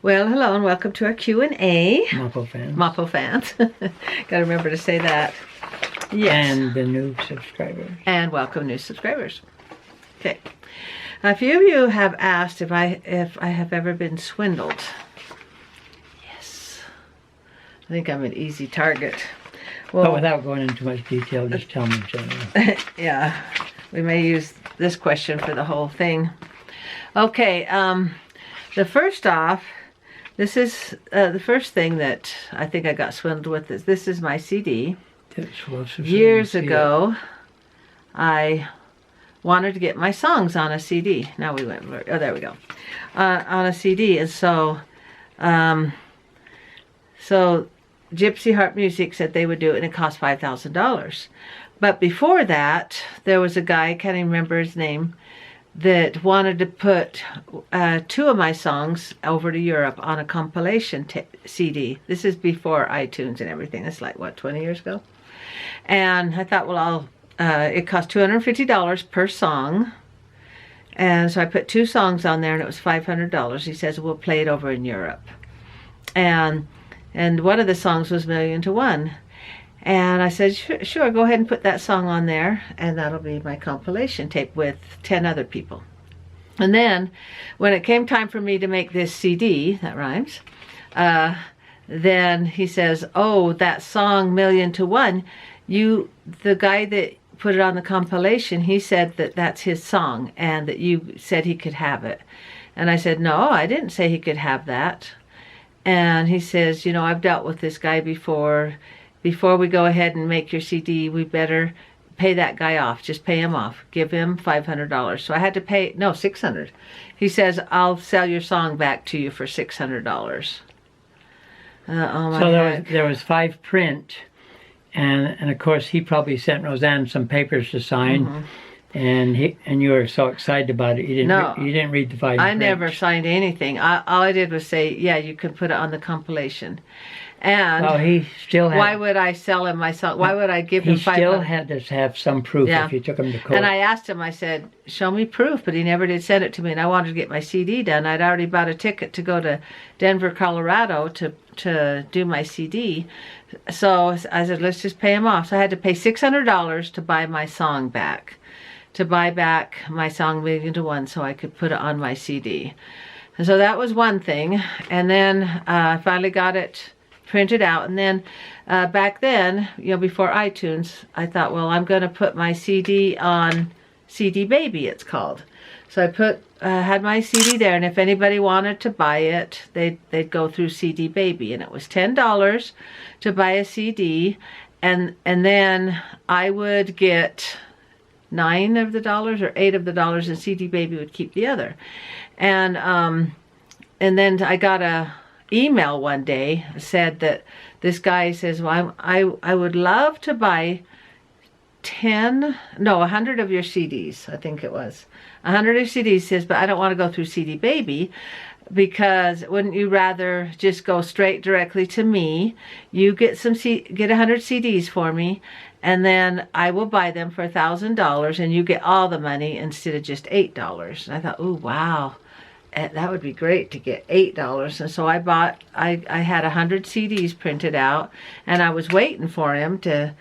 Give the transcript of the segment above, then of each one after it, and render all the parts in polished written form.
Well, hello and welcome to our Q&A. Momma fans. Momma fans. Gotta remember to say that. Yes. And the new subscribers. And welcome new subscribers. Okay. A few of you have asked if I have ever been swindled. Yes. I think I'm an easy target. Well, But without going into much detail, just tell me in general. yeah. We may use this question for the whole thing. Okay. The first off, this is the first thing that I think I got swindled with. This is my CD. Years ago, I wanted to get my songs on a CD. Now we went, oh, there we go. On a CD. And so, Gypsy Heart Music said they would do it, and it cost $5,000. But before that, there was a guy, I can't even remember his name, that wanted to put 2 of my songs over to Europe on a compilation CD. This is before iTunes and everything. It's like, what, 20 years ago? And I thought, well, it cost $250 per song. And so I put 2 songs on there, and it was $500. He says, we'll play it over in Europe. And one of the songs was Million to One. And I said, sure, go ahead and put that song on there, and that'll be my compilation tape with 10 other people. And then, when it came time for me to make this CD, that rhymes, then he says, oh, that song, Million to One, the guy that put it on the compilation, he said that that's his song, and that you said he could have it. And I said, no, I didn't say he could have that. And he says, you know, I've dealt with this guy before. Before we go ahead and make your CD, we better pay that guy off. Just pay him off. Give him $500. So I had to pay, no, $600. He says, I'll sell your song back to you for $600. Oh my God. So there was 5 print, and of course he probably sent Roseanne some papers to sign. Mm-hmm. And you were so excited about it. You didn't read the 5 I print. never signed anything. All I did was say, yeah, you can put it on the compilation. And well, he still had, why would I sell him my song? Why would I give him $500? He still had to have some proof if you took him to court. And I asked him, I said, show me proof, but he never did send it to me. And I wanted to get my CD done. I'd already bought a ticket to go to Denver, Colorado to do my CD. So I said, let's just pay him off. So I had to pay $600 to buy my song back. To buy back my song Million to One so I could put it on my CD. And so that was one thing. And then I finally got it printed out. And then back then, you know, before iTunes, I thought, well, I'm going to put my CD on CD Baby, it's called. So I had my CD there, and if anybody wanted to buy it, they'd go through CD Baby, and it was $10 to buy a CD, and then I would get $9 of the dollars or $8 of the dollars, and CD Baby would keep the other. And then I got a email one day, said that this guy says, well, I would love to buy 100 of your CDs. I think it was 100 of CDs. Says, but I don't want to go through CD Baby, because wouldn't you rather just go straight directly to me? You get 100 CDs for me, and then I will buy them for $1,000, and you get all the money instead of just $8. And I thought, oh wow, that would be great to get $8. And so I had 100 CDs printed out, and I was waiting for him to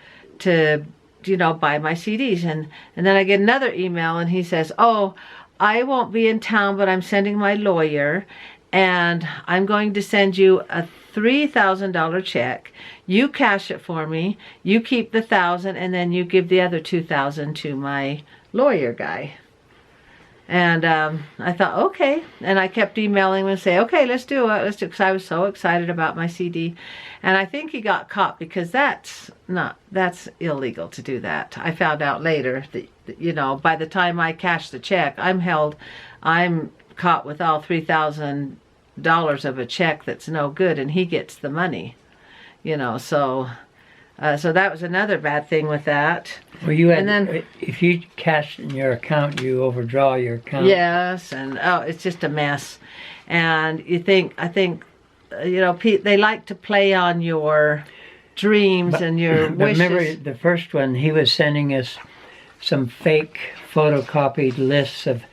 you know, buy my CDs. And then I get another email, and he says, oh, I won't be in town, but I'm sending my lawyer, and I'm going to send you a $3,000 check. You cash it for me, you keep the $1,000, and then you give the other $2,000 to my lawyer guy. And I thought, okay. And I kept emailing him and say, okay, let's do it. Let's do it. Because I was so excited about my CD. And I think he got caught, because that's illegal to do that. I found out later that, you know, by the time I cash the check, I'm caught with all $3,000 of a check that's no good, and he gets the money. You know, so that was another bad thing with that. Well, if you cash in your account, you overdraw your account. Yes, and it's just a mess. And I think, you know, they like to play on your dreams and your wishes. Remember the first one, he was sending us some fake photocopied lists of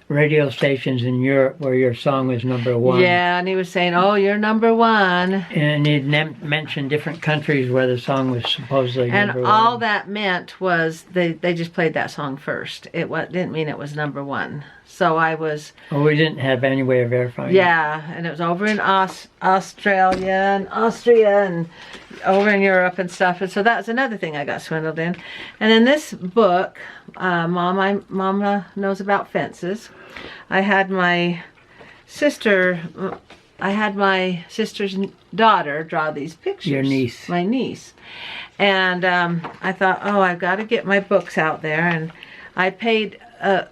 radio stations in Europe where your song was #1. Yeah, and he was saying, "Oh, you're #1." And he'd mentioned different countries where the song was supposedly and #1. all that meant was they just played that song first. Didn't mean it was #1. So I was... Oh, we didn't have any way of verifying. Yeah, and it was over in Australia and Austria and over in Europe and stuff. And so that was another thing I got swindled in. And in this book, Mama Knows About Fences, I had my sister's daughter draw these pictures. Your niece. My niece. And I thought, oh, I've got to get my books out there. And I paid a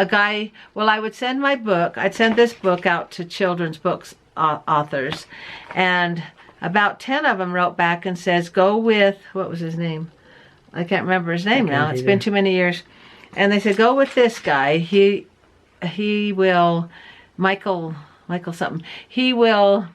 guy, well, I would send I'd send this book out to children's books authors. And about 10 of them wrote back and says, go with, what was his name? I can't remember his name now. It's been too many years. And they said, go with this guy. He will, Michael something, he will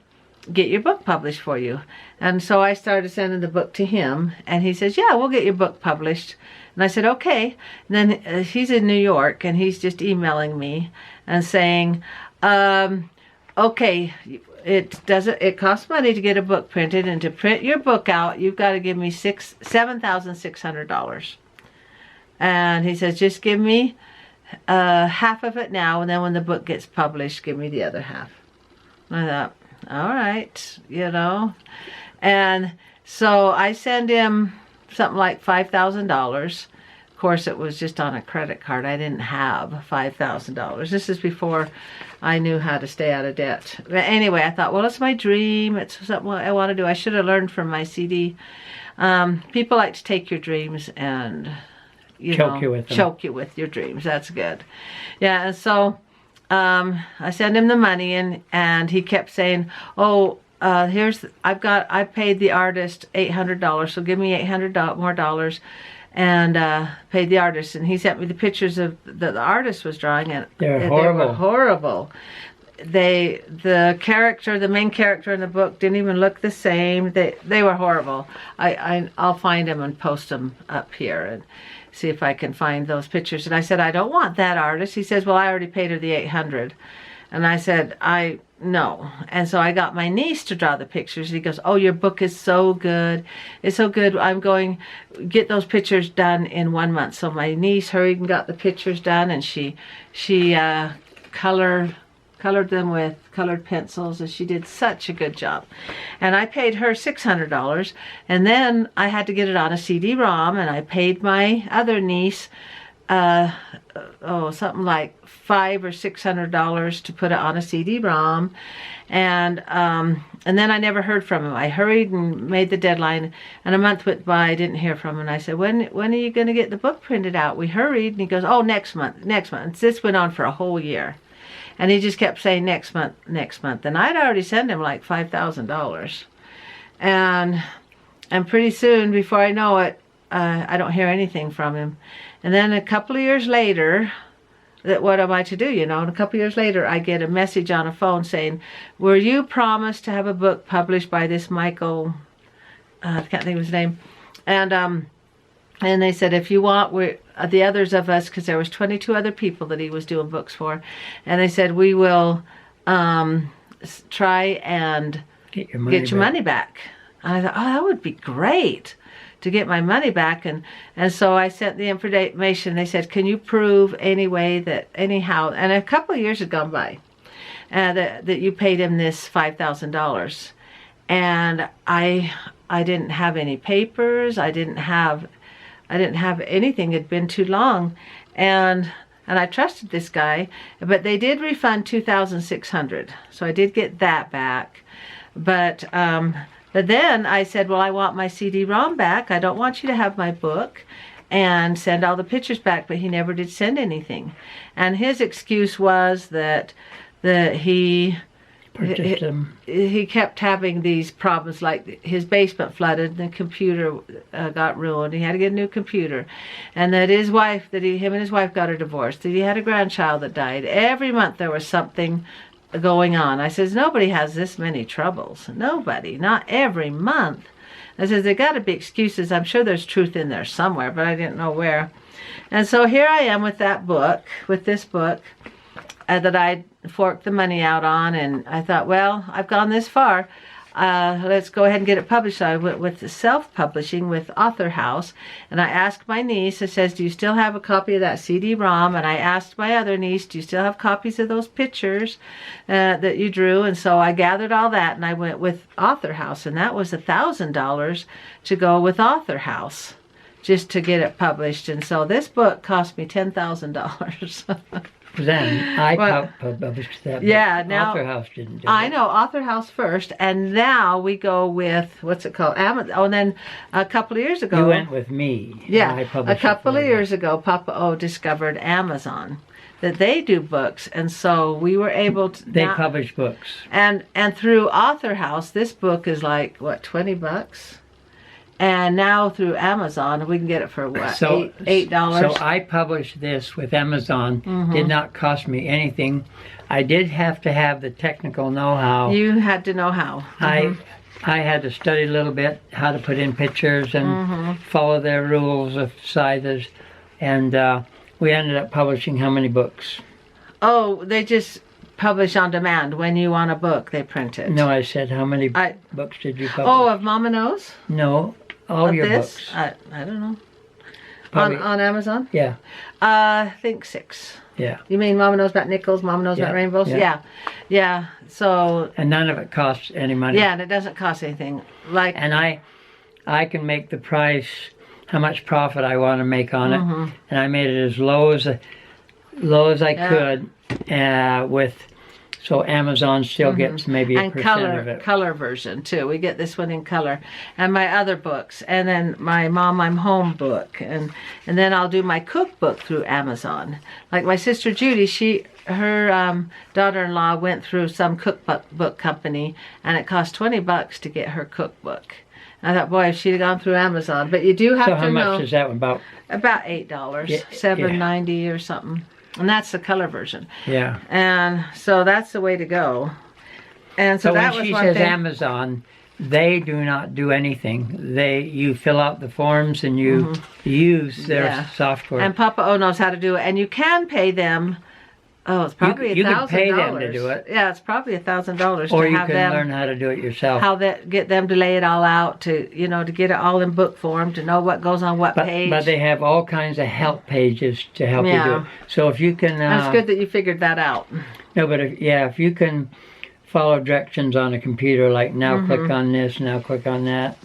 get your book published for you. And so I started sending the book to him, and he says, yeah, we'll get your book published. And I said, okay. And then he's in New York, and he's just emailing me and saying, okay, it costs money to get a book printed, and to print your book out, you've got to give me $7,600. And he says, just give me half of it now, and then when the book gets published, give me the other half. And I thought, all right, you know. And so I send him something like $5,000. Of course, it was just on a credit card. I didn't have $5,000. This is before I knew how to stay out of debt. But anyway, I thought, well, it's my dream. It's something I want to do. I should have learned from my CD. People like to take your dreams and choke you with your dreams. That's good. Yeah, and so I sent him the money, and he kept saying, oh, I paid the artist $800, so give me $800 more dollars, and paid the artist. And he sent me the pictures of the artist was drawing, and they were horrible. The main character in the book didn't even look the same. They were horrible. I'll find them and post them up here and see if I can find those pictures. And I said, I don't want that artist. He says, well, I already paid her the $800. And I said, no. And so I got my niece to draw the pictures. He goes, oh, your book is so good. It's so good. I'm going to get those pictures done in 1 month. So my niece hurried and got the pictures done, and she colored them with colored pencils, and she did such a good job. And I paid her $600, and then I had to get it on a CD-ROM, and I paid my other niece something like $500 or $600 to put it on a CD-ROM, and then I never heard from him. I hurried and made the deadline, and a month went by. I didn't hear from him, and I said, when are you going to get the book printed out? We hurried, and he goes, oh, next month. This went on for a whole year. And he just kept saying next month. And I'd already sent him like $5,000. And pretty soon, before I know it, I don't hear anything from him. And then a couple of years later, what am I to do, And a couple of years later, I get a message on a phone saying, were you promised to have a book published by this Michael, I can't think of his name. And they said, if you want, the others of us, because there was 22 other people that he was doing books for, and they said, we will try and get your money back. And I thought, oh, that would be great to get my money back. And so I sent the information. They said, can you prove anyhow, and a couple of years had gone by, that you paid him this $5,000. And I didn't have any papers. I didn't have anything. It had been too long, and I trusted this guy. But they did refund $2,600, so I did get that back. But then I said, well, I want my CD-ROM back. I don't want you to have my book, and send all the pictures back. But he never did send anything, and his excuse was that he kept having these problems, like his basement flooded, and the computer got ruined. He had to get a new computer, and that him and his wife got a divorce. That he had a grandchild that died. Every month there was something going on. I says, nobody has this many troubles. Nobody, not every month. I said, they got to be excuses. I'm sure there's truth in there somewhere, but I didn't know where. And so here I am with this book that I forked the money out on, and I thought, well, I've gone this far. Let's go ahead and get it published. So I went with the self-publishing with Author House, and I asked my niece, it says, do you still have a copy of that CD-ROM? And I asked my other niece, do you still have copies of those pictures that you drew? And so I gathered all that, and I went with Author House, and that was $1,000 to go with Author House just to get it published. And so this book cost me $10,000. Then I published that. Yeah, now Author House didn't do it. I know, Author House first, and now we go with, what's it called? Amazon. Oh, and then a couple of years ago. You went with me. Yeah, a couple of years ago, Papa O discovered Amazon, that they do books, and so we were able to. They publish books. And through Author House, this book is like, what, $20? And now through Amazon, we can get it for what, $8? So I published this with Amazon. Did not cost me anything. I did have to have the technical know-how. You had to know how. I had to study a little bit how to put in pictures and follow their rules of sizes. And we ended up publishing how many books? Oh, they just publish on demand. When you want a book, they print it. No, I said how many books did you publish? Oh, of Momma Knows? No. All your books. I don't know. On Amazon? Yeah. I think 6. Yeah. You mean Momma Knows About Nickels, Momma Knows About Rainbows? Yeah. So. And none of it costs any money. Yeah, and it doesn't cost anything. And I can make the price, how much profit I want to make on it, and I made it as low as I could with. So Amazon still gets maybe a percent of it. Color version too. We get this one in color, and my other books, and then my Mom I'm Home book, and then I'll do my cookbook through Amazon. Like my sister Judy, her daughter-in-law went through some cookbook company, and it cost $20 to get her cookbook. I thought, boy, if she'd have gone through Amazon, but you do have to know. So how much is that one? About $8, $7.90 or something. And that's the color version. Yeah. And so that's the way to go. And so that when was she one says thing. Amazon, they do not do anything. You fill out the forms and you use their software. And Papa O knows how to do it. And you can pay them. Oh, it's probably $1,000. You can pay them to do it. Yeah, it's probably $1,000 or to you have can them learn how to do it yourself. Get them to lay it all out, to to get it all in book form, to know what goes on what page. But they have all kinds of help pages to help you do it. So if you can, that's good that you figured that out. No, but if you can follow directions on a computer, like now click on this, now click on that.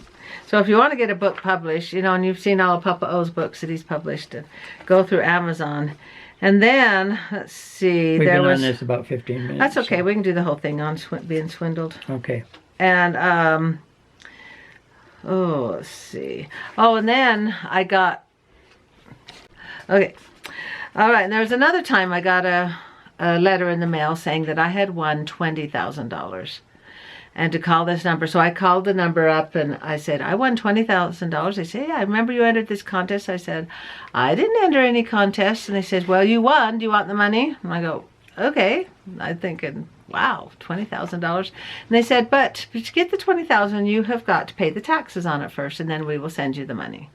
So if you want to get a book published, and you've seen all of Papa O's books that he's published, go through Amazon. And then, let's see. We've been on this about 15 minutes. That's okay. So. We can do the whole thing on being swindled. Okay. And, let's see. Oh, and then I got, okay. All right. And there was another time I got a letter in the mail saying that I had won $20,000. And to call this number. So I called the number up and I said, I won $20,000. They said, yeah, I remember you entered this contest. I said, I didn't enter any contest. And they said, well, you won. Do you want the money? And I go, okay. I'm thinking, wow, $20,000. And they said, but to get the $20,000, you have got to pay the taxes on it first, and then we will send you the money.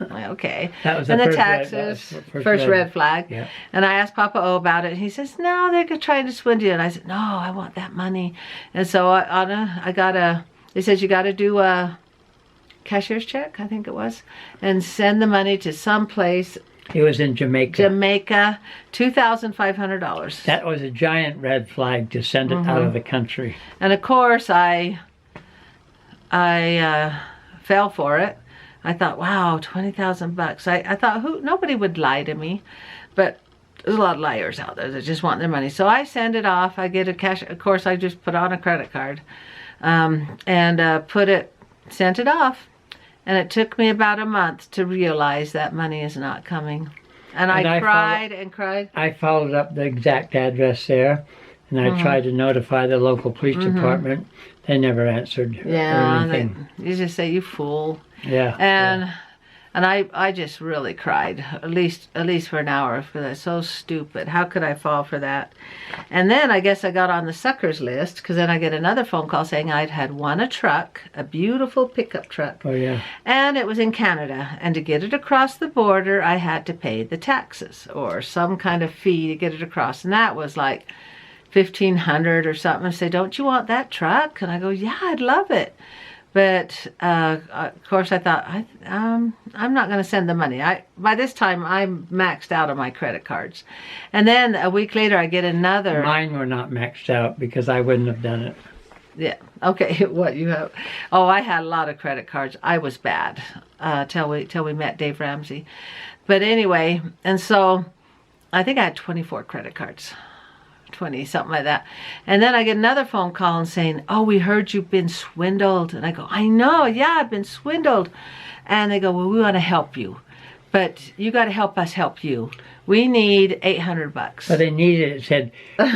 Okay. That was and the the taxes, first red flag. Yeah. And I asked Papa O about it. And he says, no, they're trying to swindle you. And I said, no, I want that money. And so they said you got to do a cashier's check, I think it was, and send the money to some place. It was in Jamaica. Jamaica, $2,500. That was a giant red flag to send it out of the country. And of course, I fell for it. I thought, wow, $20,000. I thought, nobody would lie to me, but there's a lot of liars out there that just want their money. So I send it off. I get a cash. Of course, I just put on a credit card, and sent it off. And it took me about a month to realize that money is not coming. And I cried and cried. I followed up the exact address there, and I tried to notify the local police department. They never answered or anything. You just say, you fool. Yeah. And And I just really cried, at least for an hour, for that. So stupid. How could I fall for that? And then I guess I got on the suckers list, because then I get another phone call saying I'd had won a truck, a beautiful pickup truck. Oh, yeah. And it was in Canada. And to get it across the border, I had to pay the taxes or some kind of fee to get it across. And that was like $1,500 or something. And say, don't you want that truck? And I go, yeah, I'd love it. But of course, I thought I'm not going to send the money. By this time I'm maxed out on my credit cards, and then a week later I get another. Mine were not maxed out because I wouldn't have done it. Yeah. Okay. What you have? Oh, I had a lot of credit cards. I was bad till we met Dave Ramsey. But anyway, and so I think I had 24 credit cards. 20, something like that. And then I get another phone call and saying, oh, we heard you've been swindled. And I go, I know, yeah, I've been swindled. And they go, well, we want to help you, but you got to help us help you. We need $800. But they needed it. Said,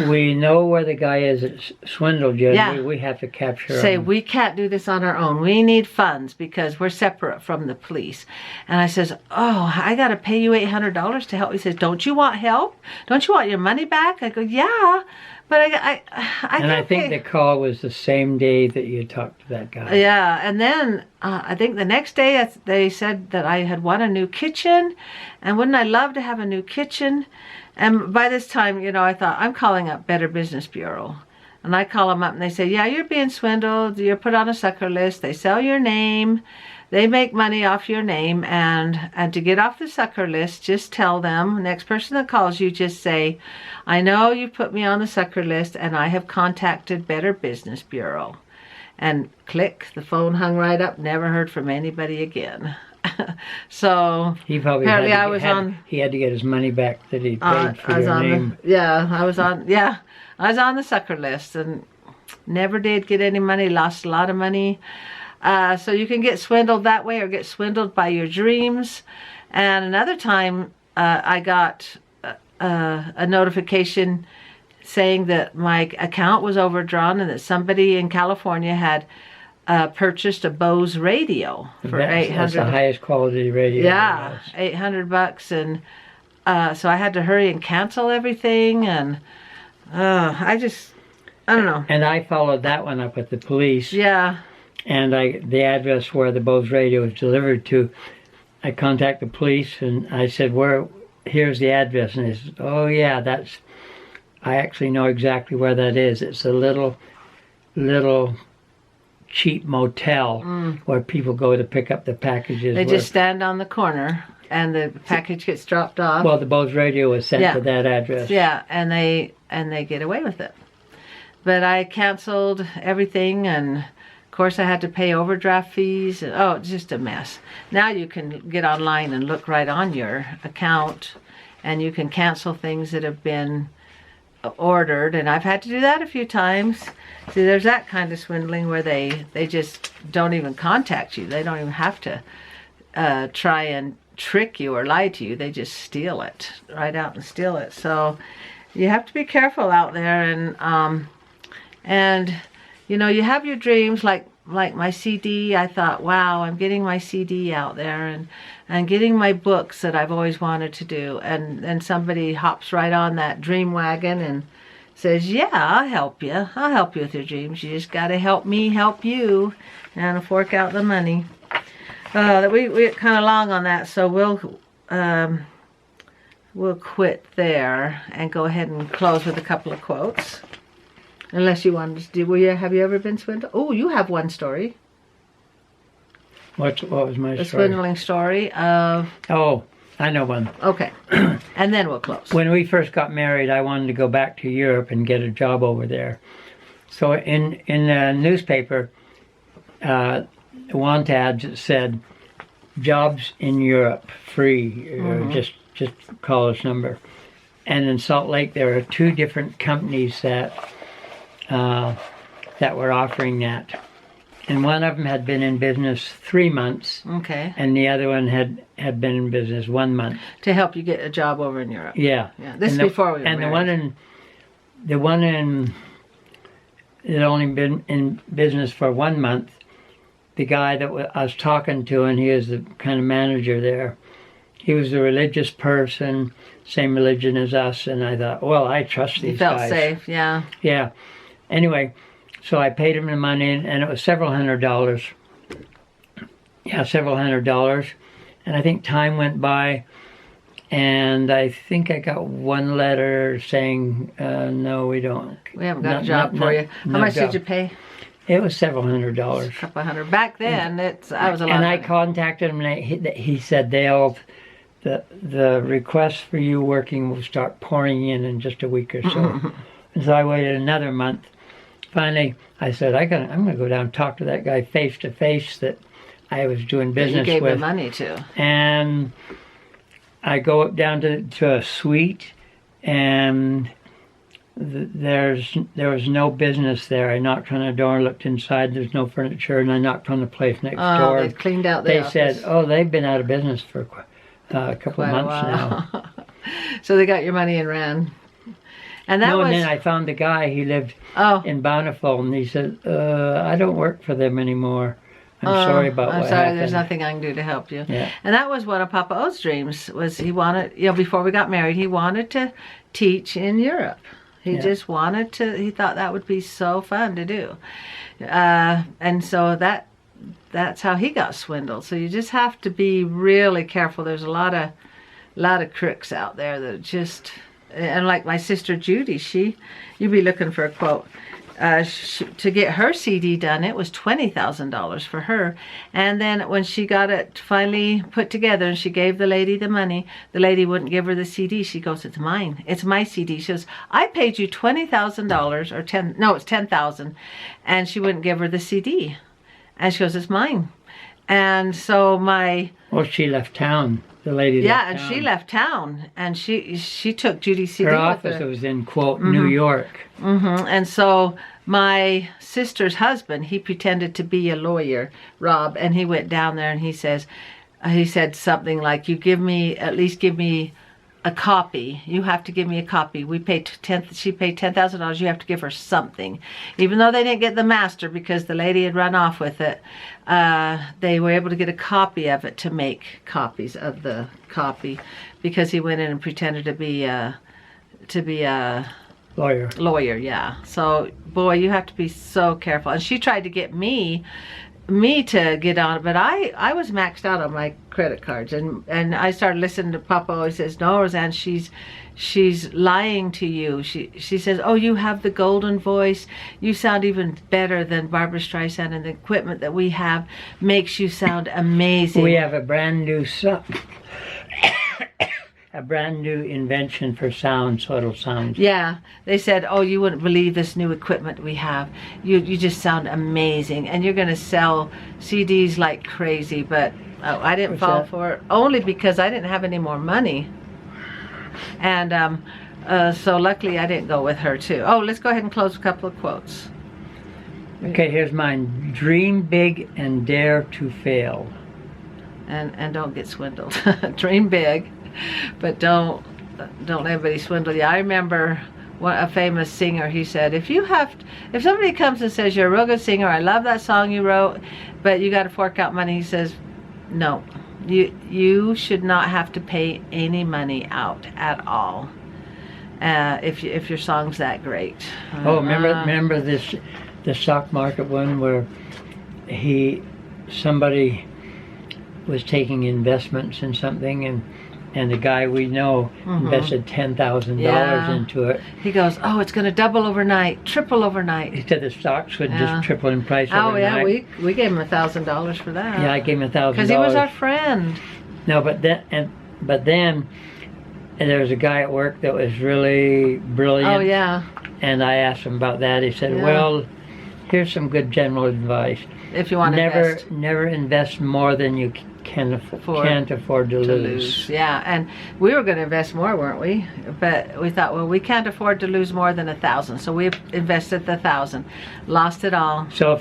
we know where the guy is that swindled you. Yeah. We have to capture Say, him. we can't do this on our own. We need funds because we're separate from the police. And I says, oh, I got to pay you $800 to help. He says, don't you want help? Don't you want your money back? I go, yeah, but I and I think pay. the call was the same day that you talked to that guy. Yeah, and then I think the next day they said that I had won a new kitchen, and wouldn't I love to have a new kitchen? And by this time, you know, I thought, I'm calling up Better Business Bureau. And I call them up and they say, yeah, you're being swindled. You're put on a sucker list. They sell your name. They make money off your name. And to get off the sucker list, just tell them, next person that calls you, just say, I know you put me on the sucker list and I have contacted Better Business Bureau. And click, the phone hung right up. Never heard from anybody again. So he probably apparently he had to get his money back that he paid for your name. I was on the sucker list and never did get any money, lost a lot of money. So you can get swindled that way or get swindled by your dreams. And another time I got a notification saying that my account was overdrawn and that somebody in California had purchased a Bose radio for $800. That's the highest quality radio. Yeah, $800, and so I had to hurry and cancel everything, and I don't know. And I followed that one up with the police. Yeah. And the address where the Bose radio was delivered to, I contacted the police and I said, here's the address. And they said, oh yeah, I actually know exactly where that is. It's a little cheap motel where people go to pick up the packages. They just stand on the corner and the package gets dropped off. Well, the Bose radio was sent to that address. Yeah, and they get away with it. But I canceled everything, and of course I had to pay overdraft fees. It's just a mess. Now you can get online and look right on your account, and you can cancel things that have been ordered, and I've had to do that a few times. See, there's that kind of swindling where they just don't even contact you. They don't even have to try and trick you or lie to you. They just steal it right out and steal it. So you have to be careful out there, and you know, you have your dreams like my CD. I thought, wow, I'm getting my CD out there and getting my books that I've always wanted to do. And then somebody hops right on that dream wagon and says, yeah, I'll help you. I'll help you with your dreams. You just got to help me help you and fork out the money. We're kind of long on that, so we'll quit there and go ahead and close with a couple of quotes. Unless you wanted to do, have you ever been swindled? Oh, you have one story. What was my story? A swindling story of... Oh, I know one. Okay. And then we'll close. When we first got married, I wanted to go back to Europe and get a job over there. So in the newspaper, want ads said, jobs in Europe, free, just call this number. And in Salt Lake, there are 2 different companies that were offering that. And one of them had been in business 3 months. Okay. And the other one had been in business 1 month. To help you get a job over in Europe. Yeah. This is before we were married. married. The one in that only been in business for 1 month, the guy that I was talking to, and he was the kind of manager there, he was a religious person, same religion as us, and I thought, well, I trust these guys. You felt safe, yeah. Yeah. Anyway, so I paid him the money, and it was several $100s. Yeah, several $100s. And I think time went by, and I think I got one letter saying, no, we don't. We haven't got a job for you. How much did you pay? It was several $100s. A couple $100. Back then, I was a lot. And I contacted him, and he said the requests for you working will start pouring in just a week or so. And so I waited another month. Finally, I said, I'm going to go down and talk to that guy face to face that I was doing business with. You gave the money to. And I go up down to a suite, and there was no business there. I knocked on the door, looked inside, there's no furniture, and I knocked on the place next door. They'd cleaned out the office. They said, oh, they've been out of business for a couple of months now. So they got your money and ran. And that and then I found the guy, he lived in Bountiful, and he said, I don't work for them anymore. I'm sorry about what happened. There's nothing I can do to help you. Yeah. And that was one of Papa O's dreams, was he wanted, before we got married, he wanted to teach in Europe. He just wanted to, he thought that would be so fun to do. And so that's how he got swindled. So you just have to be really careful. There's a lot of crooks out there that just, and like my sister Judy, you'd be looking for a quote. To get her CD done, it was $20,000 for her. And then when she got it finally put together and she gave the lady the money, the lady wouldn't give her the CD. She goes, it's mine. It's my CD. She goes, I paid you $20,000 or it's $10,000. And she wouldn't give her the CD. And she goes, it's mine. And so well, she left town. The lady left town. She left town, and she took Judy's CD her with office her. was in, quote, New York. And so my sister's husband, he pretended to be a lawyer, Rob, and he went down there and he said something like, at least give me a copy. You have to give me a copy. She paid $10,000. You have to give her something. Even though they didn't get the master because the lady had run off with it, they were able to get a copy of it to make copies of the copy, because he went in and pretended to be a lawyer, yeah. So, boy, you have to be so careful. And she tried to get me to get on it, but I was maxed out on my credit cards, and I started listening to Papa always says, no, Roseanne, she's lying to you. She says, oh, you have the golden voice, you sound even better than Barbara Streisand, and the equipment that we have makes you sound amazing. We have a brand new a brand new invention for sound, so it'll sound. Yeah, they said, oh, you wouldn't believe this new equipment we have. You just sound amazing, and you're going to sell CDs like crazy. But I didn't fall for it, only because I didn't have any more money. And so luckily I didn't go with her too. Oh, let's go ahead and close a couple of quotes. Okay, here's mine. Dream big and dare to fail. And don't get swindled. Dream big, but don't let anybody swindle you. I remember a famous singer, he said, if somebody comes and says you're a real good singer, I love that song you wrote, but you got to fork out money, he says, no, you should not have to pay any money out at all if your song's that great. Remember the stock market one where somebody was taking investments in something, and the guy we know invested $10,000 into it. He goes, oh, it's going to double overnight, triple overnight. He said the stocks would just triple in price overnight. Oh yeah, we gave him $1,000 for that. Yeah, I gave him $1,000 because he was our friend. No, but then there was a guy at work that was really brilliant. Oh yeah. And I asked him about that. He said, well, here's some good general advice. If you want to invest. Never invest more than you can't afford to lose. Yeah, and we were going to invest more, weren't we? But we thought, well, we can't afford to lose more than $1,000, so we invested the $1,000, lost it all. So if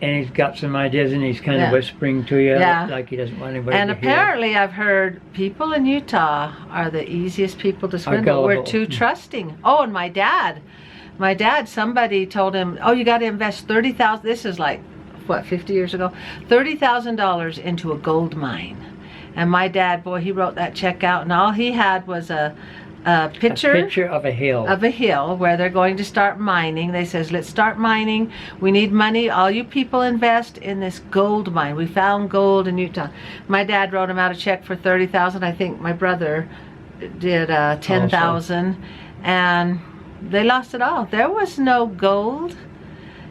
he's got some ideas and he's kind of whispering to you, like he doesn't want anybody and to hear. Apparently I've heard people in Utah are the easiest people to swindle. We're too trusting. Oh, and my dad, somebody told him, oh, you got to invest $30,000. This is like what, 50 years ago, $30,000 into a gold mine. And my dad, boy, he wrote that check out, and all he had was a picture of a hill. Where they're going to start mining. They says, let's start mining. We need money. All you people invest in this gold mine. We found gold in Utah. My dad wrote him out a check for $30,000. I think my brother did $10,000, and they lost it all. There was no gold,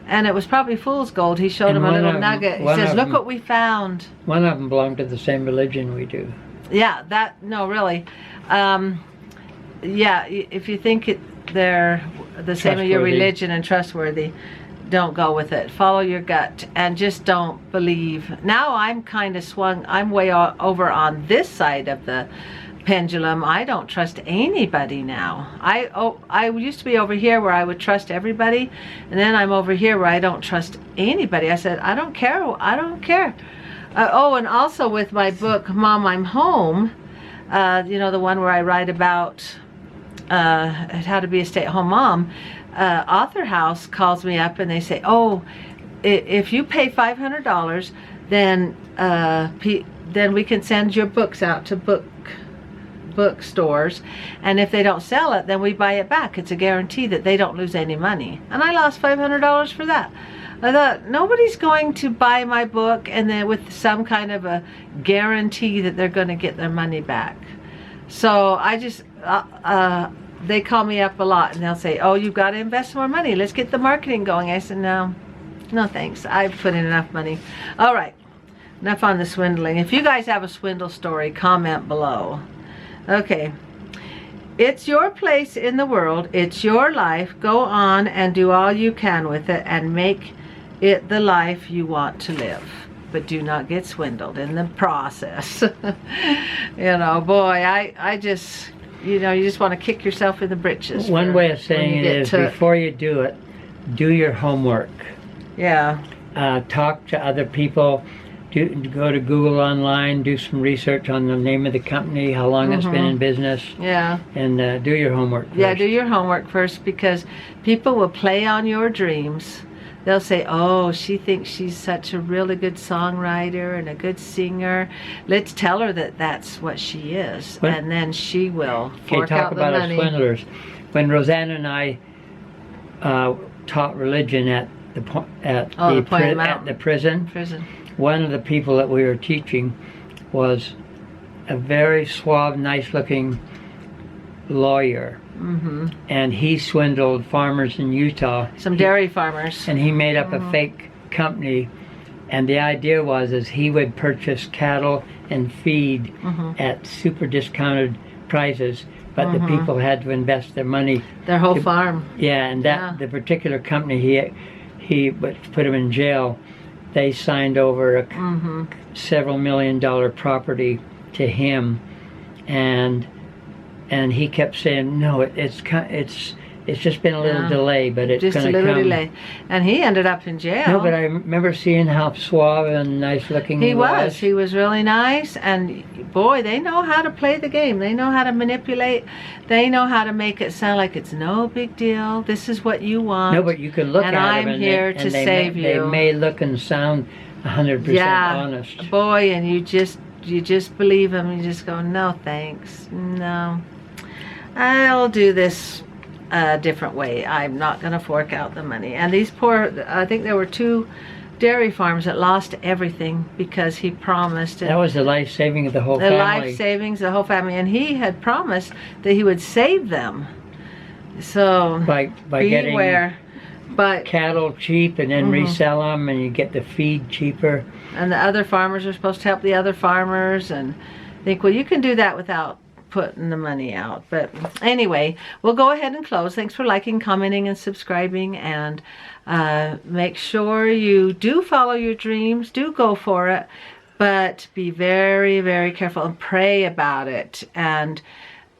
and it was probably fool's gold. He showed him a little nugget. He says, look what we found. One of them belonged to the same religion we do. Yeah, no, really. Yeah, if you think they're the same as your religion and trustworthy, don't go with it. Follow your gut and just don't believe. Now I'm kind of swung. I'm way over on this side of the pendulum. I don't trust anybody now. I used to be over here where I would trust everybody, and then I'm over here where I don't trust anybody. I said, I don't care. I don't care. Oh, and also with my book, Mom, I'm Home, you know, the one where I write about how to be a stay-at-home mom, Author House calls me up and they say, oh, if you pay $500, then we can send your books out to bookstores, and if they don't sell it, then we buy it back. It's a guarantee that they don't lose any money. And I lost $500 for that. I thought, nobody's going to buy my book and then with some kind of a guarantee that they're going to get their money back. So I just they call me up a lot and they'll say, oh, you've got to invest more money, let's get the marketing going. I said, no thanks, I've put in enough money. All right, enough on the swindling. If you guys have a swindle story, comment below. Okay, it's your place in the world, it's your life. Go on and do all you can with it and make it the life you want to live, but do not get swindled in the process. You know, boy, I just, you know, you just want to kick yourself in the britches. One way of saying it is, before you do it, do your homework. Yeah. Talk to other people. Go to Google online, do some research on the name of the company, how long it's been in business. Yeah. And do your homework first. Yeah, do your homework first, because people will play on your dreams. They'll say, oh, she thinks she's such a really good songwriter and a good singer. Let's tell her that that's what she is. And then she will fork out the money. Talk about swindlers. When Roseanne and I taught religion at the prison, one of the people that we were teaching was a very suave, nice-looking lawyer. And he swindled farmers in Utah. Some dairy farmers. And he made up a fake company. And the idea was he would purchase cattle and feed at super discounted prices, but the people had to invest their money. Their whole farm. Yeah, and the particular company, he put him in jail. They signed over a several $million property to him, and he kept saying, no, it's just been a little delay, but it's going to come. Just a little delay. And he ended up in jail. No, but I remember seeing how suave and nice looking he was. He was really nice, and boy, they know how to play the game. They know how to manipulate. They know how to make it sound like it's no big deal. This is what you want. No, but you can look at them, and I'm here to save you. They may look and sound 100% honest. Boy, and you just believe them. You just go, no thanks, no. I'll do this a different way. I'm not going to fork out the money. And these poor, I think there were 2 dairy farms that lost everything because he promised. That was the life saving of the whole family. The life savings of the whole family. And he had promised that he would save them. So by beware. But cattle cheap and then resell them, and you get the feed cheaper. And the other farmers are supposed to help the other farmers, and think, well, you can do that without putting the money out. But anyway, we'll go ahead and close. Thanks for liking, commenting, and subscribing, and make sure you do follow your dreams, do go for it, but be very, very careful and pray about it. And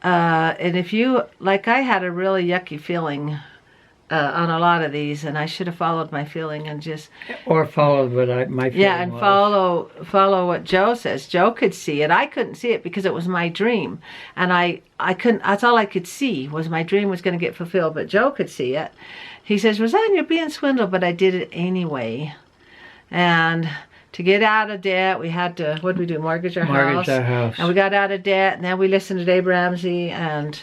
if you, like I had a really yucky feeling on a lot of these, and I should have followed my feeling and just... Or followed what my feeling and was. follow what Joe says. Joe could see it. I couldn't see it because it was my dream. And I couldn't, that's all I could see, was my dream was going to get fulfilled. But Joe could see it. He says, Roseanne, you're being swindled, but I did it anyway. And to get out of debt, we had to, what did we do, mortgage our house. And we got out of debt, and then we listened to Dave Ramsey, and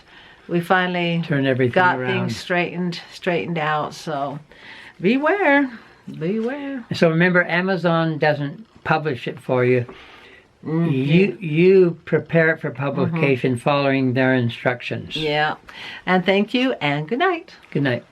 we finally Turned everything got around. things straightened out. So beware. So remember, Amazon doesn't publish it for you. You prepare it for publication following their instructions. Yeah. And thank you, and good night. Good night.